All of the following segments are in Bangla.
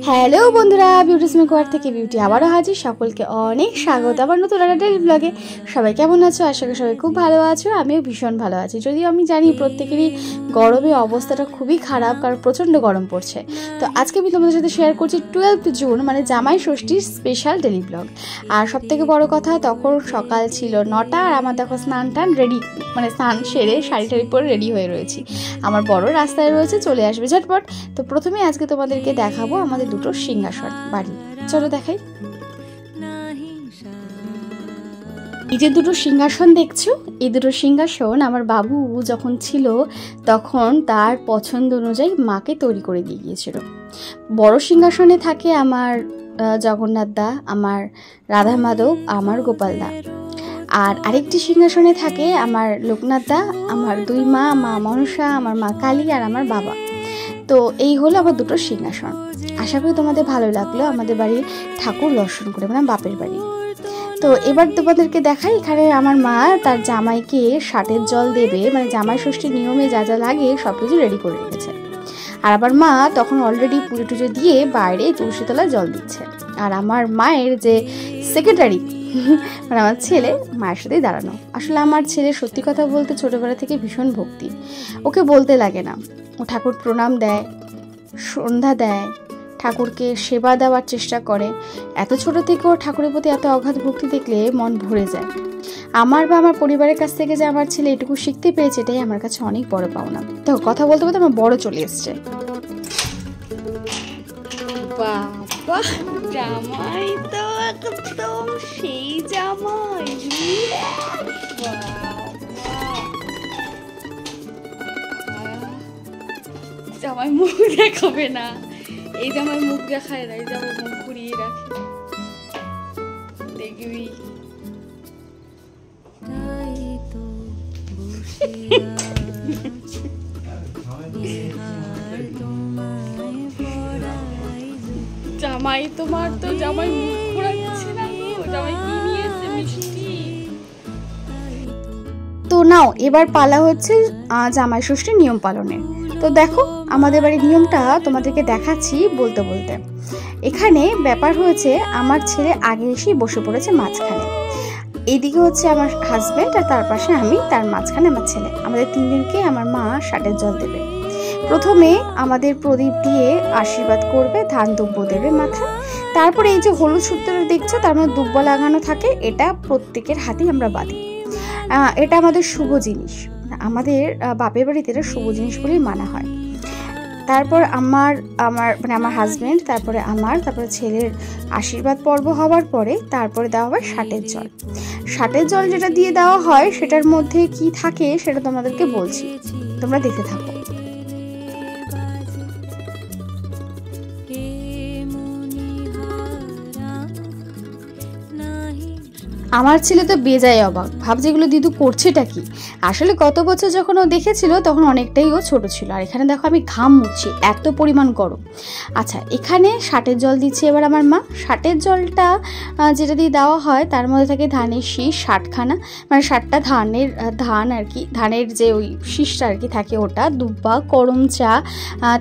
হ্যালো বন্ধুরা, বিউটিস মেকওভার থেকে বিউটি আবারও হাজির। সকলকে অনেক স্বাগত আবার নতুন একটা ডেইলি ব্লগে। সবাই কেমন আছো? আশা করি সবাই খুব ভালো আছো। আমিও ভীষণ ভালো আছি, যদিও আমি জানি প্রত্যেকেরই গরমে অবস্থাটা খুবই খারাপ, কারণ প্রচণ্ড গরম পড়ছে। তো আজকে আমি তোমাদের সাথে শেয়ার করছি 12 জুন মানে জামাই ষষ্ঠীর স্পেশাল ডেইলি ব্লগ। আর সবথেকে বড় কথা, তখন সকাল ছিল 9টা আর আমার তখন স্নান টান রেডি, মানে স্নান সেরে শাড়ি টাড়ি পরে রেডি হয়ে রয়েছি। আমার বড় রাস্তায় রয়েছে, চলে আসবে ঝটপট। তো প্রথমে আজকে তোমাদেরকে দেখাবো আমাদের দুটো সিংহাসন বাড়ি। চলো দেখাই। এই যে দুটো সিংহাসন দেখছো, এই দুটো সিংহাসন আমার বাবু যখন ছিল তখন তার পছন্দ অনুযায়ী মাকে তৈরি করে দিয়ে গিয়েছিল। বড় সিংহাসনে থাকে আমার জগন্নাথ দা, আমার রাধা মাধব, আমার গোপাল দা। আর আরেকটি সিংহাসনে থাকে আমার লোকনাথ দা, আমার দুই মা, মা মনসা, আমার মা কালী আর আমার বাবা। তো এই হলো আমার দুটো সিংহাসন। আশা করি তোমাদের ভালো লাগলো আমাদের বাড়ির ঠাকুর দর্শন করে, মানে বাপের বাড়ি। তো এবার তোমাদেরকে দেখাই, এখানে আমার মা তার জামাইকে ষাটের জল দেবে, মানে জামাই ষষ্ঠীর নিয়মে যা যা লাগে সব কিছু রেডি করে রেখেছে। আর আমার মা তখন অলরেডি পুজো টুজো দিয়ে বাইরে তুলসী তলায় জল দিচ্ছে। আর আমার মায়ের যে সেক্রেটারি, মানে আমার ছেলে, মায়ের সাথেই দাঁড়ানো। আসলে আমার ছেলে সত্যি কথা বলতে ছোটোবেলা থেকে ভীষণ ভক্তি, ওকে বলতে লাগে না। ও ঠাকুর প্রণাম দেয়, সন্ধ্যা দেয়, ঠাকুরকে সেবা দেওয়ার চেষ্টা করে। এত ছোট থেকেও ঠাকুরের প্রতি এত অগাধ ভক্তি দেখলে মন ভরে যায়। আমার বা আমার পরিবারের কাছ থেকে যে আমার ছেলে এটুকু শিখতে পেরেছে, এটাই আমার কাছে অনেক বড় পাওনা। তো কথা বলতে বলতে আমার বড় চলে এসছে। বাবা, জামাই তো একদম সেই জামাই। জামাই মুখ দেখাবে না, এই জামাই মুখ দেখায় না, এই জামাই মুখ ঘুরিয়ে রাখে, দেখবি। জামাই তোমার তো জামাই মুখ ঘোরাচ্ছে না, জামাই কি নিয়েছে? মিষ্টি। তো নাও, এবার পালা হচ্ছে জামাই ষষ্ঠীর নিয়ম পালনের। তো দেখো আমাদের বাড়ির নিয়মটা তোমাদেরকে দেখাচ্ছি বলতে বলতে। এখানে ব্যাপার হয়েছে, আমার ছেলে আগে এসেই বসে পড়েছে মাঝখানে। এইদিকে হচ্ছে আমার হাজব্যান্ড আর তার পাশে আমি, তার মাঝখানে আমার ছেলে। আমাদের তিনজনকে আমার মা ষাটের জল দেবে। প্রথমে আমাদের প্রদীপ দিয়ে আশীর্বাদ করবে, ধান দুব্য দেবে মাথায়। তারপরে এই যে হলুদ সূত্রটা দেখছো, তার মধ্যে দুব্য লাগানো থাকে, এটা প্রত্যেকের হাতেই আমরা বাঁধি। এটা আমাদের শুভ জিনিস, আমাদের বাপের বাড়িতে এটা শুভ জিনিস বলেই মানা হয়। তারপর আমার মানে আমার হাজব্যান্ড, তারপরে ছেলের আশীর্বাদ পর্ব হওয়ার পরে তারপরে দেওয়া হয় ষাটের জল। ষাটের জল যেটা দিয়ে দেওয়া হয় সেটার মধ্যে কি থাকে সেটা তোমাদেরকে বলছি, তোমরা দেখতে থাকো। আমার ছেলে তো বেজায় অবাক, ভাবছে এগুলো দিদু করছেটা কি। আসলে গত বছর যখন ও দেখেছিল তখন অনেকটাই ও ছোট ছিল। আর এখানে দেখো আমি ঘাম মুছছি, এত পরিমাণ গরম। আচ্ছা, এখানে ষাটের জল দিচ্ছে এবার আমার মা। ষাটের জলটা যেটা দিয়ে দেওয়া হয় তার মধ্যে থাকে ধানের শীষ 60খানা, মানে 60টা ধান আর কি, ধানের যে ওই শীষটা আর কি থাকে ওটা, দুব্বা, করম চা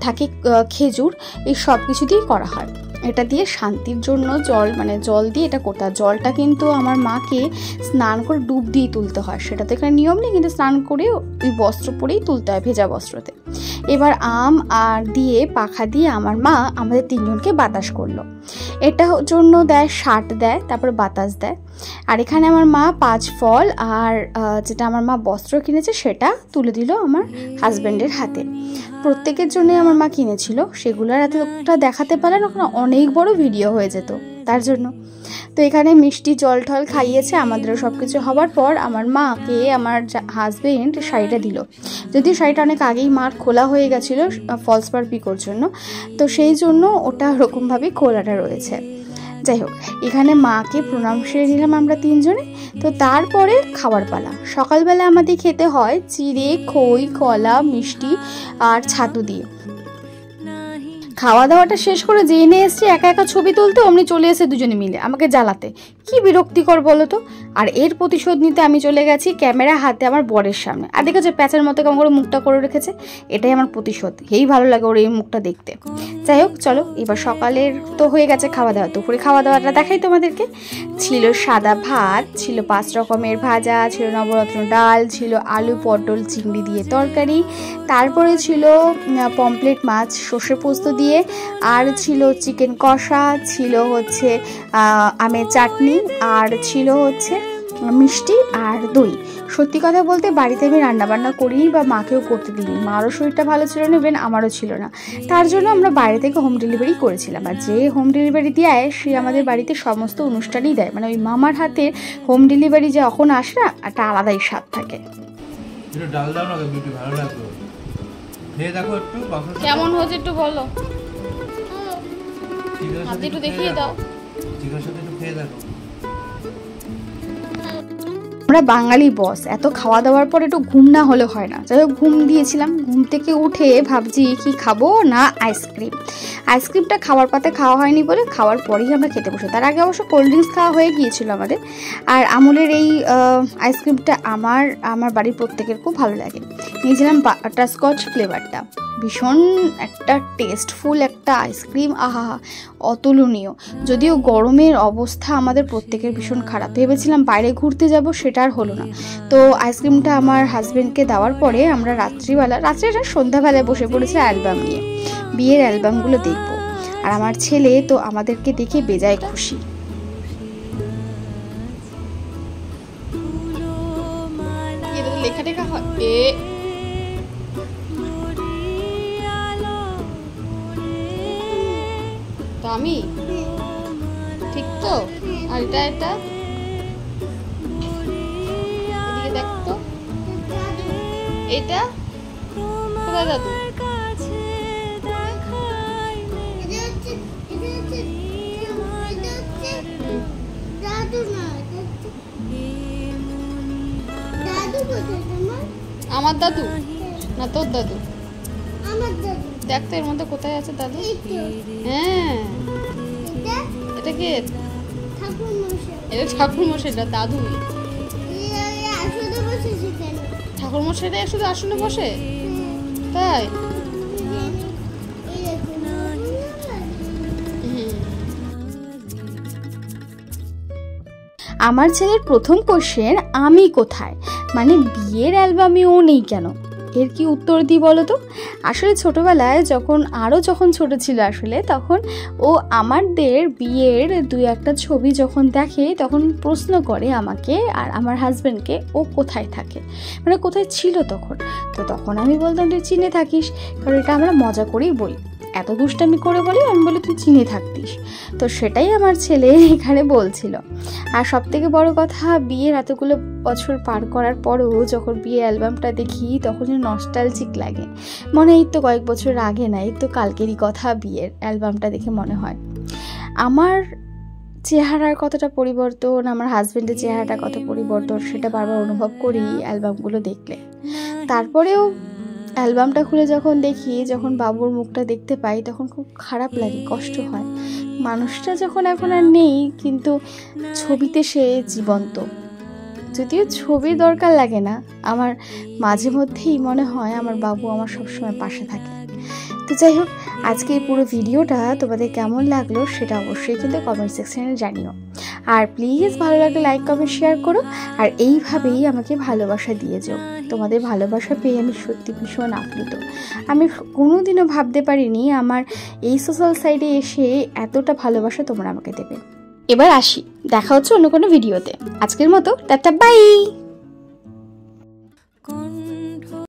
থাকে, খেজুর, এই সব কিছু দিয়েই করা হয়। এটা দিয়ে শান্তির জন্য জল দিয়ে এটা করতে হয়। জলটা কিন্তু আমার মাকে স্নান করে ডুব দিয়ে তুলতে হয়, সেটা তো এখানে নিয়ম নেই, কিন্তু স্নান করে ওই বস্ত্র পরেই তুলতে হয়, ভেজা বস্ত্রতে। এবার আম আর দিয়ে পাখা দিয়ে আমার মা আমাদের তিনজনকে বাতাস করলো। এটা জন্য দেয় 60 দেয়, তারপরে বাতাস দেয়। আর এখানে আমার মা 5 ফল আর যেটা আমার মা বস্ত্র কিনেছে সেটা তুলে দিল আমার হাজব্যান্ডের হাতে। প্রত্যেকের জন্যই আমার মা কিনেছিল, সেগুলোর এতটা দেখাতে পারলে না, অনেক বড় ভিডিও হয়ে যেত তার জন্য। তো এখানে মিষ্টি জল ঠল খাইয়েছে আমাদেরও। সব কিছু হওয়ার পর আমার মাকে আমার হাজব্যান্ড শাড়িটা দিল, যদিও শাড়িটা অনেক আগেই মার খোলা হয়ে গেছিলো ফলস পার পিকোর জন্য, তো সেই জন্য ওটা ওরকমভাবেই খোলাটা রয়েছে। যাই হোক, এখানে মাকে প্রণাম সেরে নিলাম আমরা তিনজনে। তো তারপরে খাবার পালা। সকালবেলা আমাদের খেতে হয় চিড়ে, খই, কলা, মিষ্টি আর ছাতু দিয়ে। খাওয়া দাওয়াটা শেষ করে যে এনে এসছে একা একা ছবি তুলতে, অমনি চলে এসে দুজনে মিলে আমাকে জ্বালাতে। কি বিরক্তিকর বলো তো। আর এর প্রতিশোধ নিতে আমি চলে গেছি ক্যামেরা হাতে আমার বরের সামনে। আর দেখেছে প্যাঁচের মতো কেমন করে মুখটা করে রেখেছে, এটাই আমার প্রতিশোধ। এই ভালো লাগে ওর এই মুখটা দেখতে। যাই হোক চলো, এবার সকালের তো হয়ে গেছে খাওয়া দাওয়া। দুপুরে খাওয়া দাওয়াটা দেখাই তোমাদেরকে। ছিল সাদা ভাত, ছিল 5 রকমের ভাজা, ছিল নবরত্ন ডাল, ছিল আলু পটল চিংড়ি দিয়ে তরকারি, তারপরে ছিল পমপ্লেট মাছ সর্ষে পোস্ত দিয়ে, আর ছিল চিকেন কষা, ছিল হচ্ছে আমের চাটনি, আর ছিল হচ্ছে মিষ্টি আর দই। সত্যি কথা বলতে বাড়িতে আমি রান্নাবান্না করিনি বা মাকেও করতে দিইনি। মারও শরীরটা ভালো ছিল না, ইভেন আমারও ছিল না। তার জন্য আমরা বাইরে থেকে হোম ডেলিভারি করেছিলাম। আর যে হোম ডেলিভারি দেয় সে আমাদের বাড়িতে সমস্ত অনুষ্ঠানই দেয়। মানে ওই মামার হাতে হোম ডেলিভারি যখন আসে না, একটা আলাদাই স্বাদ থাকে। ডাল দাও না, বিউটি ভালো লাগবে। খেয়ে দেখো একটু, কেমন হয়েছে একটু বলো। হাতে একটু দেখিয়ে দাও। চিকেনের সাথে একটু খেয়ে দেখো। আমরা বাঙালি বস, এত খাওয়া দাওয়ার পর একটু ঘুম না হলে হয় না। যাই হোক ঘুম দিয়েছিলাম, ঘুম থেকে উঠে ভাবছি কি খাবো না আইসক্রিম। আইসক্রিমটা খাওয়ার পাতে খাওয়া হয়নি বলে খাওয়ার পরেই আমরা খেতে বসে। তার আগে অবশ্য কোল্ড ড্রিঙ্কস খাওয়া হয়ে গিয়েছিল আমাদের। আর আমুলের এই আইসক্রিমটা আমার বাড়ির প্রত্যেকের খুব ভালো লাগে। নিয়েছিলাম বাটারস্কচ ফ্লেভারটা, ভীষণ একটা টেস্টফুল একটা আইসক্রিম। আহা অতুলনীয়। যদিও গরমের অবস্থা আমাদের প্রত্যেকের ভীষণ খারাপ, ভেবেছিলাম বাইরে ঘুরতে যাব, সেটা আর হলো না। তো আইসক্রিমটা আমার হাজব্যান্ডকে দেওয়ার পরে আমরা রাত্রে সন্ধ্যাবেলায় বসে পড়েছি অ্যালবাম নিয়ে, বিয়ের অ্যালবামগুলো দেখবো। আর আমার ছেলে তো আমাদেরকে দেখে বেজায় খুশি। লেখা টেখা হয় তো আমি ঠিক তো। আর এটা এদিকে দেখতো, এটা কোথায় দাদু? আমার দাদু না তোর দাদু? দেখতো এর মধ্যে কোথায় আছে দাদু। হ্যাঁ এটা কে? এটা ঠাকুর মশাইটা, দাদু। ঠাকুর মশাইটা শুধু আসনে বসে, তাই? আমার ছেলের প্রথম কোশ্চেন আমি কোথায়, মানে বিয়ের অ্যালবামে ও নেই কেন। এর কি উত্তর দিই বলো তো। আসলে ছোটোবেলায় যখন ছোট ছিল আসলে, তখন ও আমাদের বিয়ের 2-1টা ছবি যখন দেখে তখন প্রশ্ন করে আমাকে আর আমার হাজব্যান্ডকে ও কোথায় থাকে, মানে কোথায় ছিল তখন। তো তখন আমি বলতাম তুই চীনে থাকিস, কারণ এটা আমরা মজা করেই বলি, এত দুষ্টামি করে বলি। আমি বলি তুই চীনে থাকতিস। তো সেটাই আমার ছেলে এখানে বলছিল। আর সবথেকে বড় কথা, বিয়ের এতগুলো বছর পার করার পরও যখন বিয়ের অ্যালবামটা দেখি তখন যেন নস্টালজিক লাগে। মনে এই তো কয়েক বছর আগে না, এই তো কালকেরই কথা বিয়ের অ্যালবামটা দেখে মনে হয়। আমার চেহারার কতটা পরিবর্তন, আমার হাজব্যান্ডের চেহারাটা কত পরিবর্তন, সেটা বারবার অনুভব করি অ্যালবামগুলো দেখলে। তারপরেও অ্যালবামটা খুলে যখন দেখি, যখন বাবুর মুখটা দেখতে পাই, তখন খুব খারাপ লাগে, কষ্ট হয়। মানুষটা যখন এখন আর নেই, কিন্তু ছবিতে সে জীবন্ত। যদিও ছবির দরকার লাগে না, আমার মাঝে মধ্যেই মনে হয় আমার বাবু আমার সবসময় পাশে থাকে। তো যাই হোক, আজকে এই পুরো ভিডিওটা তোমাদের কেমন লাগলো সেটা অবশ্যই কিন্তু কমেন্ট সেকশনে জানিও। আর প্লিজ ভালো লাগলে লাইক কমেন্ট শেয়ার করো। আর এইভাবেই আমাকে ভালোবাসা দিয়ে যাও। তোমাদের ভালোবাসা পেয়ে আমি সত্যি ভীষণ আপ্লুত। আমি কোনোদিনও ভাবতে পারিনি আমার এই সোশ্যাল সাইটে এসে এতটা ভালোবাসা তোমরা আমাকে দেবে। এবার আসি, দেখা হচ্ছে অন্য কোনো ভিডিওতে। আজকের মতো টাটা, বাই।